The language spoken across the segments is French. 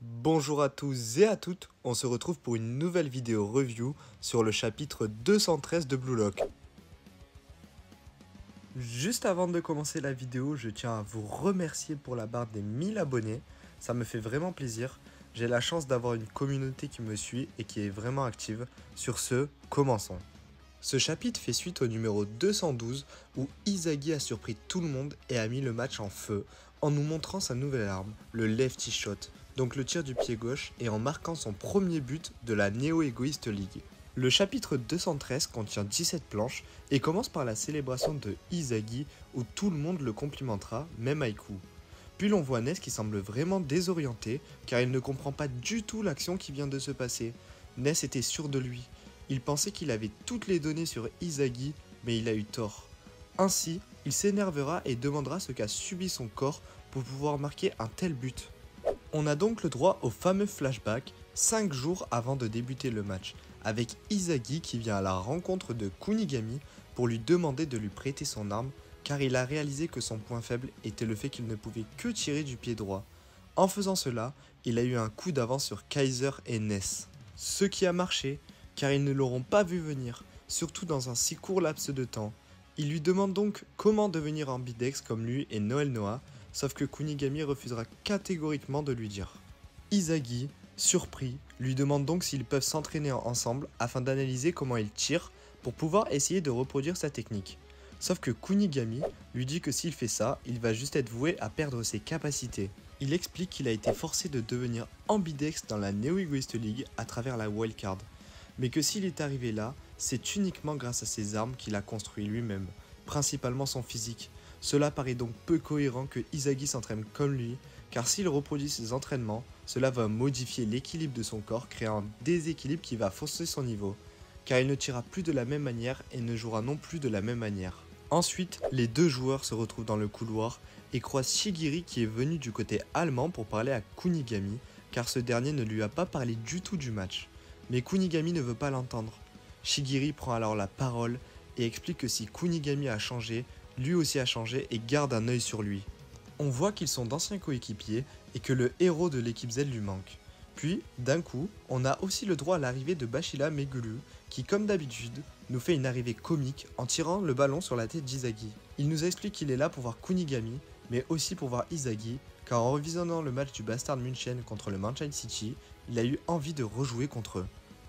Bonjour à tous et à toutes, on se retrouve pour une nouvelle vidéo review sur le chapitre 213 de Blue Lock. Juste avant de commencer la vidéo, je tiens à vous remercier pour la barre des 1000 abonnés, ça me fait vraiment plaisir. J'ai la chance d'avoir une communauté qui me suit et qui est vraiment active. Sur ce, commençons. Ce chapitre fait suite au numéro 212 où Izagi a surpris tout le monde et a mis le match en feu en nous montrant sa nouvelle arme, le lefty shot, donc le tir du pied gauche, et en marquant son premier but de la Neo Egoist League. Le chapitre 213 contient 17 planches et commence par la célébration de Izagi où tout le monde le complimentera, même Aiku. Puis l'on voit Ness qui semble vraiment désorienté car il ne comprend pas du tout l'action qui vient de se passer. Ness était sûr de lui. Il pensait qu'il avait toutes les données sur Izagi, mais il a eu tort. Ainsi, il s'énervera et demandera ce qu'a subi son corps pour pouvoir marquer un tel but. On a donc le droit au fameux flashback 5 jours avant de débuter le match, avec Izagi qui vient à la rencontre de Kunigami pour lui demander de lui prêter son arme car il a réalisé que son point faible était le fait qu'il ne pouvait que tirer du pied droit. En faisant cela, il a eu un coup d'avance sur Kaiser et Ness. Ce qui a marché, car ils ne l'auront pas vu venir, surtout dans un si court laps de temps. Il lui demande donc comment devenir ambidex comme lui et Noel Noah, sauf que Kunigami refusera catégoriquement de lui dire. Izagi, surpris, lui demande donc s'ils peuvent s'entraîner ensemble afin d'analyser comment il tire pour pouvoir essayer de reproduire sa technique. Sauf que Kunigami lui dit que s'il fait ça, il va juste être voué à perdre ses capacités. Il explique qu'il a été forcé de devenir ambidex dans la Neo Egoist League à travers la wildcard, mais que s'il est arrivé là, c'est uniquement grâce à ses armes qu'il a construit lui-même, principalement son physique. Cela paraît donc peu cohérent que Izagi s'entraîne comme lui, car s'il reproduit ses entraînements, cela va modifier l'équilibre de son corps, créant un déséquilibre qui va fausser son niveau, car il ne tirera plus de la même manière et ne jouera non plus de la même manière. Ensuite, les deux joueurs se retrouvent dans le couloir et croisent Shigiri qui est venu du côté allemand pour parler à Kunigami, car ce dernier ne lui a pas parlé du tout du match. Mais Kunigami ne veut pas l'entendre. Shigiri prend alors la parole et explique que si Kunigami a changé, lui aussi a changé et garde un œil sur lui. On voit qu'ils sont d'anciens coéquipiers et que le héros de l'équipe Z lui manque. Puis, d'un coup, on a aussi le droit à l'arrivée de Bashila Megulu, qui comme d'habitude, nous fait une arrivée comique en tirant le ballon sur la tête d'Izagi. Il nous explique qu'il est là pour voir Kunigami, mais aussi pour voir Izagi, car en revisionnant le match du Bastard München contre le Manchester City, il a eu envie de rejouer contre eux.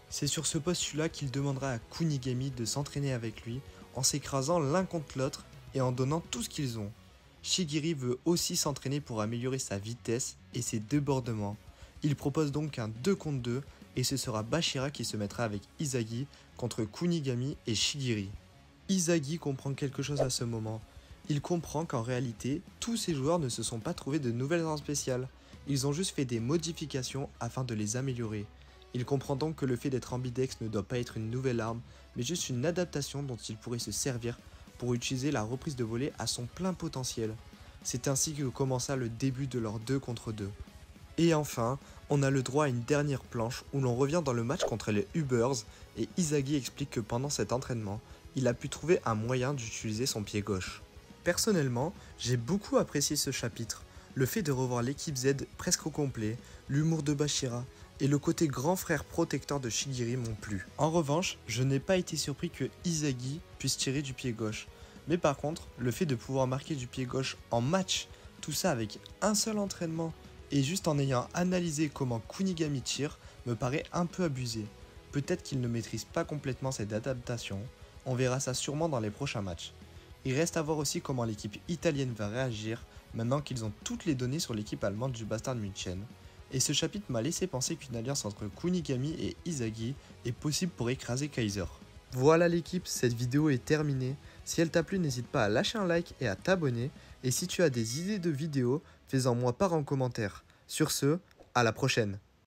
C'est sur ce postulat qu'il demandera à Kunigami de s'entraîner avec lui, en s'écrasant l'un contre l'autre et en donnant tout ce qu'ils ont. Shigiri veut aussi s'entraîner pour améliorer sa vitesse et ses débordements. Il propose donc un 2 contre 2 et ce sera Bashira qui se mettra avec Izagi contre Kunigami et Shigiri. Izagi comprend quelque chose à ce moment. Il comprend qu'en réalité, tous ces joueurs ne se sont pas trouvés de nouvelles armes spéciales. Ils ont juste fait des modifications afin de les améliorer. Il comprend donc que le fait d'être ambidex ne doit pas être une nouvelle arme, mais juste une adaptation dont il pourrait se servir pour utiliser la reprise de volée à son plein potentiel. C'est ainsi que commença le début de leur 2 contre 2. Et enfin, on a le droit à une dernière planche où l'on revient dans le match contre les Ubers et Izagi explique que pendant cet entraînement, il a pu trouver un moyen d'utiliser son pied gauche. Personnellement, j'ai beaucoup apprécié ce chapitre. Le fait de revoir l'équipe Z presque au complet, l'humour de Bashira et le côté grand frère protecteur de Shigiri m'ont plu. En revanche, je n'ai pas été surpris que Izagi puisse tirer du pied gauche. Mais par contre, le fait de pouvoir marquer du pied gauche en match, tout ça avec un seul entraînement, et juste en ayant analysé comment Kunigami tire, me paraît un peu abusé. Peut-être qu'il ne maîtrise pas complètement cette adaptation, on verra ça sûrement dans les prochains matchs. Il reste à voir aussi comment l'équipe italienne va réagir maintenant qu'ils ont toutes les données sur l'équipe allemande du Bastard München. Et ce chapitre m'a laissé penser qu'une alliance entre Kunigami et Izagi est possible pour écraser Kaiser. Voilà l'équipe, cette vidéo est terminée. Si elle t'a plu, n'hésite pas à lâcher un like et à t'abonner. Et si tu as des idées de vidéos, fais-en moi part en commentaire. Sur ce, à la prochaine.